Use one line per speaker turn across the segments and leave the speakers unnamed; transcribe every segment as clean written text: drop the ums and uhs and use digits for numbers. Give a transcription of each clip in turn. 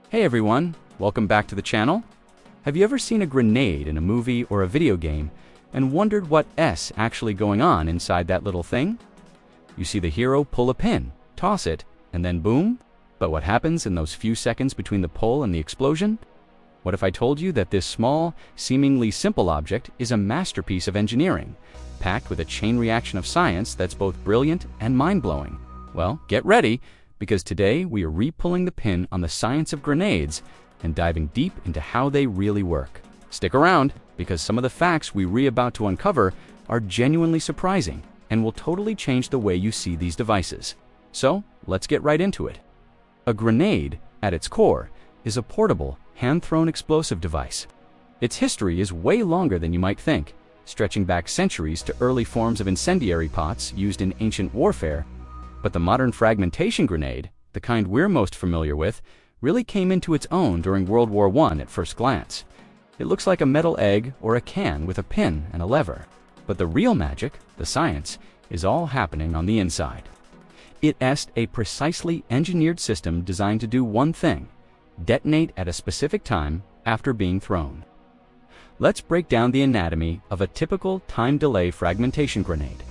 Hey everyone, welcome back to the channel. Have you ever seen a grenade in a movie or a video game and wondered what's actually going on inside that little thing? You see the hero pull a pin, toss it, and then boom? But what happens in those few seconds between the pull and the explosion? What if I told you that this small, seemingly simple object is a masterpiece of engineering, packed with a chain reaction of science that's both brilliant and mind-blowing? Well, get ready, because today we are re-pulling the pin on the science of grenades and diving deep into how they really work. Stick around, because some of the facts we're about to uncover are genuinely surprising and will totally change the way you see these devices. So, let's get right into it. A grenade, at its core, is a portable, hand-thrown explosive device. Its history is way longer than you might think, stretching back centuries to early forms of incendiary pots used in ancient warfare. But the modern fragmentation grenade, the kind we're most familiar with, really came into its own during World War I at first glance. It looks like a metal egg or a can with a pin and a lever. But the real magic, the science, is all happening on the inside. It's a precisely engineered system designed to do one thing: detonate at a specific time after being thrown. Let's break down the anatomy of a typical time delay fragmentation grenade.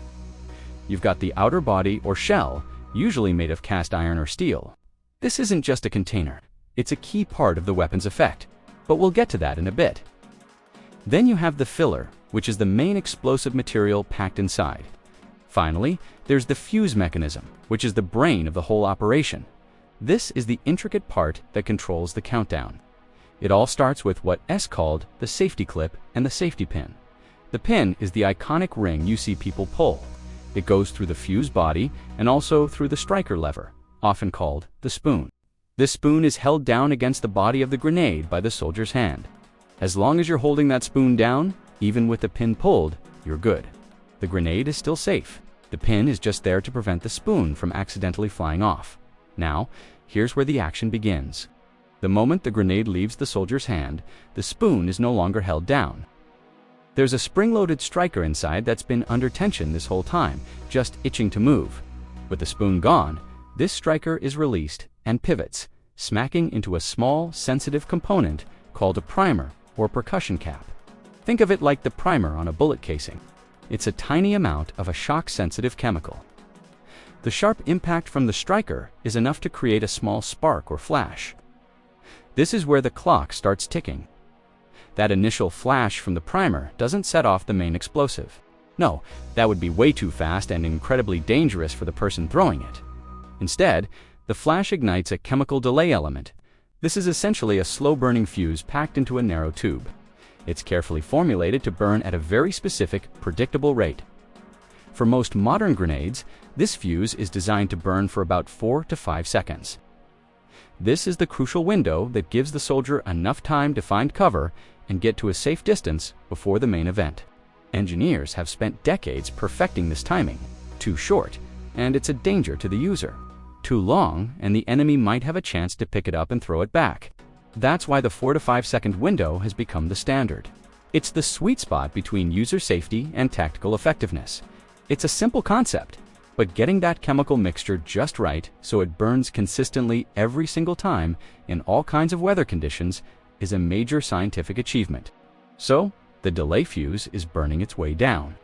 You've got the outer body or shell, usually made of cast iron or steel. This isn't just a container, it's a key part of the weapon's effect, but we'll get to that in a bit. Then you have the filler, which is the main explosive material packed inside. Finally, there's the fuse mechanism, which is the brain of the whole operation. This is the intricate part that controls the countdown. It all starts with what's called the safety clip and the safety pin. The pin is the iconic ring you see people pull. It goes through the fuse body and also through the striker lever, often called the spoon. This spoon is held down against the body of the grenade by the soldier's hand. As long as you're holding that spoon down, even with the pin pulled, you're good. The grenade is still safe. The pin is just there to prevent the spoon from accidentally flying off. Now, here's where the action begins. The moment the grenade leaves the soldier's hand, the spoon is no longer held down. There's a spring-loaded striker inside that's been under tension this whole time, just itching to move. With the spoon gone, this striker is released and pivots, smacking into a small, sensitive component called a primer or percussion cap. Think of it like the primer on a bullet casing. It's a tiny amount of a shock-sensitive chemical. The sharp impact from the striker is enough to create a small spark or flash. This is where the clock starts ticking. That initial flash from the primer doesn't set off the main explosive. No, that would be way too fast and incredibly dangerous for the person throwing it. Instead, the flash ignites a chemical delay element. This is essentially a slow-burning fuse packed into a narrow tube. It's carefully formulated to burn at a very specific, predictable rate. For most modern grenades, this fuse is designed to burn for about 4 to 5 seconds. This is the crucial window that gives the soldier enough time to find cover and get to a safe distance before the main event. Engineers have spent decades perfecting this timing. Too short, and it's a danger to the user. Too long, and the enemy might have a chance to pick it up and throw it back. That's why the 4 to 5 second window has become the standard. It's the sweet spot between user safety and tactical effectiveness. It's a simple concept, but getting that chemical mixture just right so it burns consistently every single time in all kinds of weather conditions is a major scientific achievement. So, the delay fuse is burning its way down.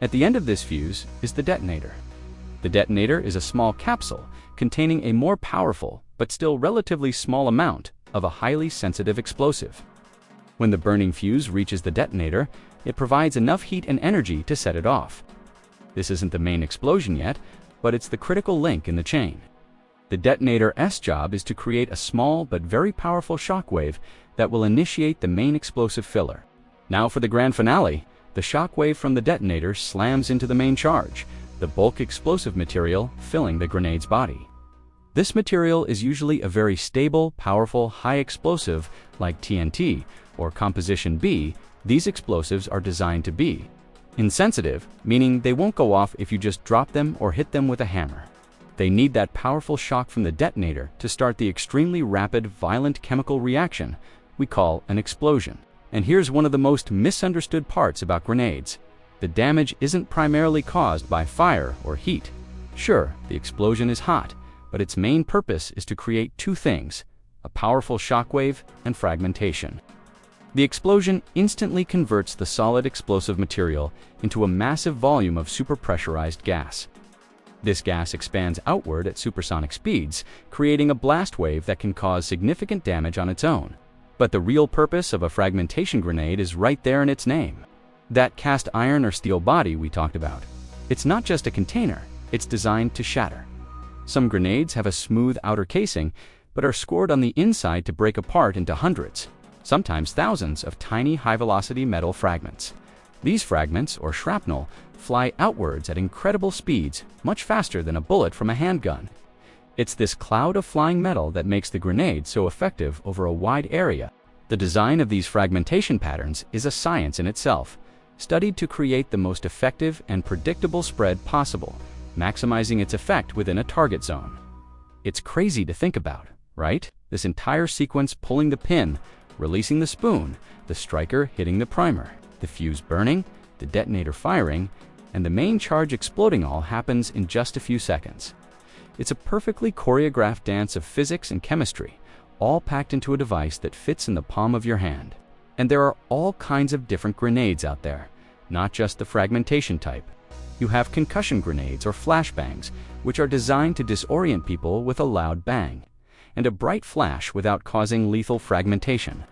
At the end of this fuse is the detonator. The detonator is a small capsule containing a more powerful, but still relatively small amount of a highly sensitive explosive. When the burning fuse reaches the detonator, it provides enough heat and energy to set it off. This isn't the main explosion yet, but it's the critical link in the chain. The detonator's job is to create a small but very powerful shockwave that will initiate the main explosive filler. Now for the grand finale, the shockwave from the detonator slams into the main charge, the bulk explosive material filling the grenade's body. This material is usually a very stable, powerful, high explosive like TNT or Composition B. These explosives are designed to be insensitive, meaning they won't go off if you just drop them or hit them with a hammer. They need that powerful shock from the detonator to start the extremely rapid, violent chemical reaction we call an explosion. And here's one of the most misunderstood parts about grenades. The damage isn't primarily caused by fire or heat. Sure, the explosion is hot, but its main purpose is to create two things: a powerful shockwave, and fragmentation. The explosion instantly converts the solid explosive material into a massive volume of superpressurized gas. This gas expands outward at supersonic speeds, creating a blast wave that can cause significant damage on its own. But the real purpose of a fragmentation grenade is right there in its name. That cast iron or steel body we talked about. It's not just a container, it's designed to shatter. Some grenades have a smooth outer casing, but are scored on the inside to break apart into hundreds, sometimes thousands of tiny high-velocity metal fragments. These fragments, or shrapnel, fly outwards at incredible speeds, much faster than a bullet from a handgun. It's this cloud of flying metal that makes the grenade so effective over a wide area. The design of these fragmentation patterns is a science in itself, studied to create the most effective and predictable spread possible, maximizing its effect within a target zone. It's crazy to think about, right? This entire sequence pulling the pin, releasing the spoon, the striker hitting the primer, the fuse burning, the detonator firing, and the main charge exploding all happens in just a few seconds. It's a perfectly choreographed dance of physics and chemistry, all packed into a device that fits in the palm of your hand. And there are all kinds of different grenades out there, not just the fragmentation type. You have concussion grenades or flashbangs, which are designed to disorient people with a loud bang, and a bright flash without causing lethal fragmentation.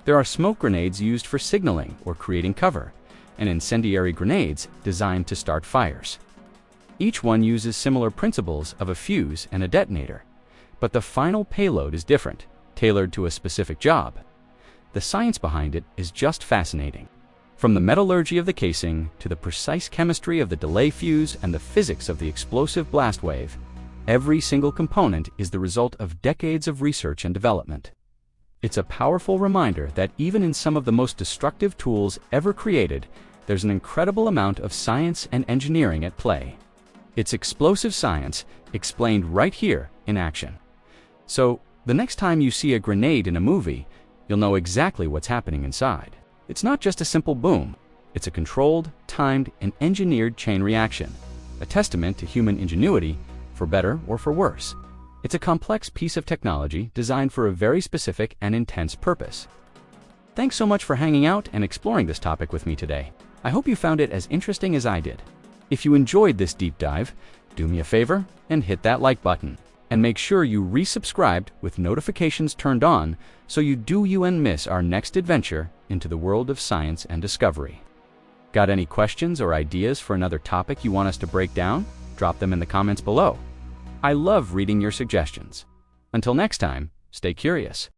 There are smoke grenades used for signaling or creating cover, and incendiary grenades designed to start fires. Each one uses similar principles of a fuse and a detonator, but the final payload is different, tailored to a specific job. The science behind it is just fascinating. From the metallurgy of the casing to the precise chemistry of the delay fuse and the physics of the explosive blast wave, every single component is the result of decades of research and development. It's a powerful reminder that even in some of the most destructive tools ever created, there's an incredible amount of science and engineering at play. It's explosive science explained right here in action. So, the next time you see a grenade in a movie, you'll know exactly what's happening inside. It's not just a simple boom. It's a controlled, timed, and engineered chain reaction, a testament to human ingenuity, for better or for worse. It's a complex piece of technology designed for a very specific and intense purpose. Thanks so much for hanging out and exploring this topic with me today. I hope you found it as interesting as I did. If you enjoyed this deep dive, do me a favor and hit that like button. And make sure you resubscribed with notifications turned on so you don't miss our next adventure into the world of science and discovery. Got any questions or ideas for another topic you want us to break down? Drop them in the comments below. I love reading your suggestions. Until next time, stay curious.